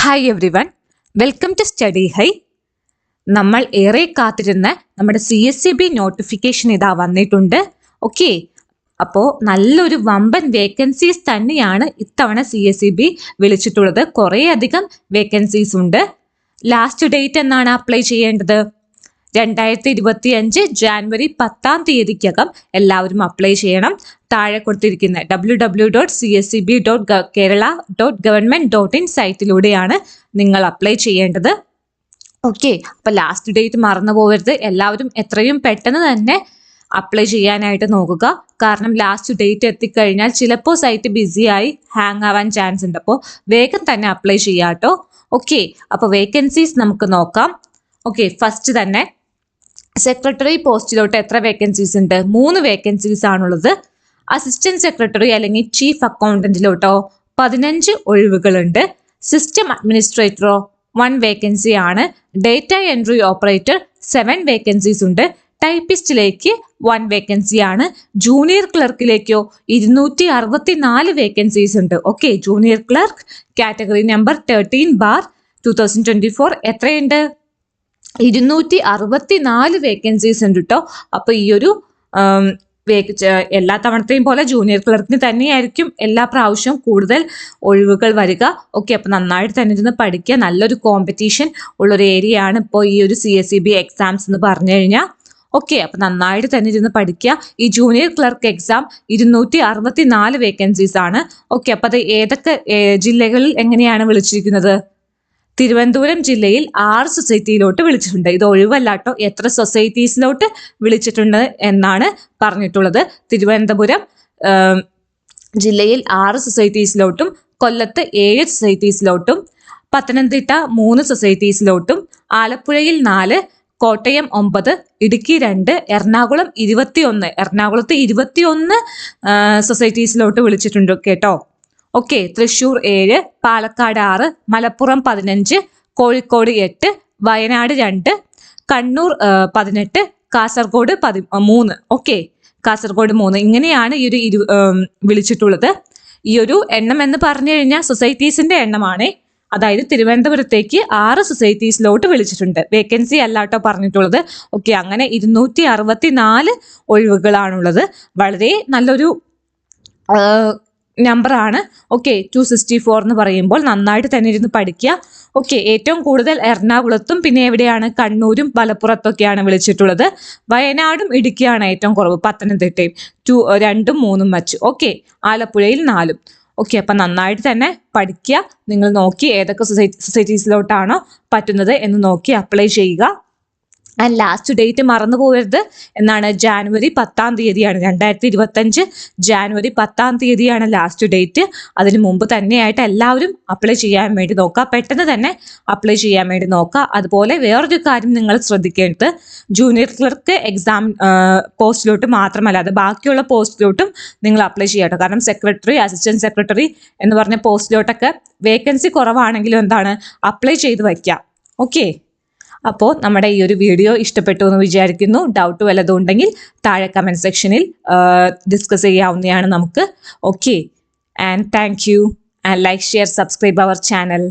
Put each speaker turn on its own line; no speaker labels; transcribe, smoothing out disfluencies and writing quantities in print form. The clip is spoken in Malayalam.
Hi everyone, welcome to study high. നമ്മൾ ഏറെ കാത്തിരുന്ന നമ്മുടെ CSEB നോട്ടിഫിക്കേഷൻ ഇതാ വന്നിട്ടുണ്ട്. ഓക്കെ, അപ്പോൾ നല്ലൊരു വമ്പൻ വേക്കൻസീസ് തന്നെയാണ് ഇത്തവണ CSEB വിളിച്ചിട്ടുള്ളത്. കുറേയധികം വേക്കൻസീസ് ഉണ്ട്. ലാസ്റ്റ് ഡേറ്റ് എന്നാണ് അപ്ലൈ ചെയ്യേണ്ടത്? 2025 ജാനുവരി 10 എല്ലാവരും അപ്ലൈ ചെയ്യണം. താഴെ കൊടുത്തിരിക്കുന്ന www.cseb.kerala.government.in സൈറ്റിലൂടെയാണ് നിങ്ങൾ അപ്ലൈ ചെയ്യേണ്ടത്. ഓക്കെ, അപ്പോൾ ലാസ്റ്റ് ഡേറ്റ് മറന്നു പോകരുത്. എല്ലാവരും എത്രയും പെട്ടെന്ന് തന്നെ അപ്ലൈ ചെയ്യാനായിട്ട് നോക്കുക. കാരണം ലാസ്റ്റ് ഡേറ്റ് എത്തിക്കഴിഞ്ഞാൽ ചിലപ്പോൾ സൈറ്റ് ബിസിയായി ഹാങ് ആവാൻ ചാൻസ് ഉണ്ട്. അപ്പോൾ വേഗം തന്നെ അപ്ലൈ ചെയ്യാട്ടോ. ഓക്കെ, അപ്പോൾ വേക്കൻസീസ് നമുക്ക് നോക്കാം. ഓക്കെ, ഫസ്റ്റ് തന്നെ സെക്രട്ടറി പോസ്റ്റിലോട്ട് എത്ര വേക്കൻസീസ് ഉണ്ട്? 3 വേക്കൻസീസ് ആണുള്ളത്. അസിസ്റ്റന്റ് സെക്രട്ടറി അല്ലെങ്കിൽ ചീഫ് അക്കൗണ്ടന്റിലോട്ടോ 15 ഒഴിവുകളുണ്ട്. സിസ്റ്റം അഡ്മിനിസ്ട്രേറ്ററോ 1 വേക്കൻസി ആണ്. ഡേറ്റ എൻട്രി ഓപ്പറേറ്റർ 7 വേക്കൻസീസ് ഉണ്ട്. ടൈപ്പിസ്റ്റിലേക്ക് 1 വേക്കൻസി ആണ്. ജൂനിയർ ക്ലർക്കിലേക്കോ 264 വേക്കൻസീസ് ഉണ്ട്. Okay, junior clerk category number 13/2024 എത്രയുണ്ട്? 264 വേക്കൻസീസ് ഉണ്ട് കേട്ടോ. അപ്പോൾ ഈ ഒരു എല്ലാ തവണത്തെയും പോലെ ജൂനിയർ ക്ലർക്കിന് തന്നെയായിരിക്കും എല്ലാ പ്രാവശ്യവും കൂടുതൽ ഒഴിവുകൾ വരിക. ഓക്കെ, അപ്പോൾ നന്നായിട്ട് തന്നെ ഇരുന്ന് പഠിക്കുക. നല്ലൊരു കോമ്പറ്റീഷൻ ഉള്ളൊരു ഏരിയ ആണ് ഇപ്പോൾ ഈ ഒരു CSEB എക്സാംസ് എന്ന് പറഞ്ഞു കഴിഞ്ഞാൽ. ഓക്കെ, അപ്പോൾ നന്നായിട്ട് തന്നെ ഇരുന്ന് പഠിക്കുക. ഈ ജൂനിയർ ക്ലർക്ക് എക്സാം 264 വേക്കൻസീസ് ആണ്. ഓക്കെ, അപ്പോൾ അത് ഏതൊക്കെ ജില്ലകളിൽ എങ്ങനെയാണ് വിളിച്ചിരിക്കുന്നത്? തിരുവനന്തപുരം ജില്ലയിൽ 6 സൊസൈറ്റിയിലോട്ട് വിളിച്ചിട്ടുണ്ട്. ഇത് ഒഴിവല്ലാട്ടോ, എത്ര സൊസൈറ്റീസിലോട്ട് വിളിച്ചിട്ടുണ്ട് എന്നാണ് പറഞ്ഞിട്ടുള്ളത്. തിരുവനന്തപുരം ജില്ലയിൽ 6 സൊസൈറ്റീസിലോട്ടും, കൊല്ലത്ത് 7 സൊസൈറ്റീസിലോട്ടും, പത്തനംതിട്ട 3 സൊസൈറ്റീസിലോട്ടും, ആലപ്പുഴയിൽ 4, കോട്ടയം 9, ഇടുക്കി 2, എറണാകുളം 21, എറണാകുളത്ത് 21 സൊസൈറ്റീസിലോട്ട് വിളിച്ചിട്ടുണ്ട് കേട്ടോ. ഓക്കെ, തൃശ്ശൂർ 7, പാലക്കാട് 6, മലപ്പുറം 15, കോഴിക്കോട് 8, വയനാട് 2, കണ്ണൂർ 18, കാസർഗോഡ് 3. ഓക്കെ, കാസർഗോഡ് 3. ഇങ്ങനെയാണ് ഈ ഒരു വിളിച്ചിട്ടുള്ളത്. ഈ ഒരു എണ്ണം എന്ന് പറഞ്ഞു കഴിഞ്ഞാൽ സൊസൈറ്റീസിന്റെ എണ്ണമാണ്. അതായത് തിരുവനന്തപുരത്തേക്ക് 6 സൊസൈറ്റീസിലോട്ട് വിളിച്ചിട്ടുണ്ട്. വേക്കൻസി അല്ലാട്ടോ പറഞ്ഞിട്ടുള്ളത്. ഓക്കെ, അങ്ങനെ 264 ഒഴിവുകളാണുള്ളത്. വളരെ നല്ലൊരു നമ്പറാണ്. ഓക്കെ, 264 എന്ന് പറയുമ്പോൾ നന്നായിട്ട് തന്നെ ഇരുന്ന് പഠിക്കുക. ഓക്കെ, ഏറ്റവും കൂടുതൽ എറണാകുളത്തും പിന്നെ എവിടെയാണ് കണ്ണൂരും മലപ്പുറത്തൊക്കെയാണ് വിളിച്ചിട്ടുള്ളത്. വയനാടും ഇടുക്കിയാണ് ഏറ്റവും കുറവ്. പത്തനംതിട്ടയും 2ഉം 3ഉം വച്ചു. ഓക്കെ, ആലപ്പുഴയിൽ 4. ഓക്കെ, അപ്പം നന്നായിട്ട് തന്നെ പഠിക്കുക. നിങ്ങൾ നോക്കി ഏതൊക്കെ സൊസൈറ്റീസിലോട്ടാണോ പറ്റുന്നത് എന്ന് നോക്കി അപ്ലൈ ചെയ്യുക. ആൻഡ് ലാസ്റ്റ് ഡേറ്റ് മറന്നു പോകരുത് എന്നാണ്. January 10 2025 January 10 last date. അതിന് മുമ്പ് തന്നെയായിട്ട് എല്ലാവരും അപ്ലൈ ചെയ്യാൻ വേണ്ടി നോക്കുക. പെട്ടെന്ന് തന്നെ അപ്ലൈ ചെയ്യാൻ വേണ്ടി നോക്കുക. അതുപോലെ വേറൊരു കാര്യം നിങ്ങൾ ശ്രദ്ധിക്കേണ്ടത്, ജൂനിയർ ക്ലർക്ക് എക്സാം പോസ്റ്റിലോട്ട് മാത്രമല്ല, അത് ബാക്കിയുള്ള പോസ്റ്റിലോട്ടും നിങ്ങൾ അപ്ലൈ ചെയ്യാട്ടോ. കാരണം സെക്രട്ടറി, അസിസ്റ്റന്റ് സെക്രട്ടറി എന്ന് പറഞ്ഞ പോസ്റ്റിലോട്ടൊക്കെ വേക്കൻസി കുറവാണെങ്കിലും എന്താണ് അപ്ലൈ ചെയ്ത് വയ്ക്കാം. ഓക്കെ, അപ്പോൾ നമ്മുടെ ഈ ഒരു വീഡിയോ ഇഷ്ടപ്പെട്ടു എന്ന് വിചാരിക്കുന്നു. ഡൗട്ട് വല്ലതും ഉണ്ടെങ്കിൽ താഴെ കമൻറ്റ് സെക്ഷനിൽ ഡിസ്കസ് ചെയ്യാവുന്നതാണ് നമുക്ക്. Okay, and thank you and like, share, subscribe our channel.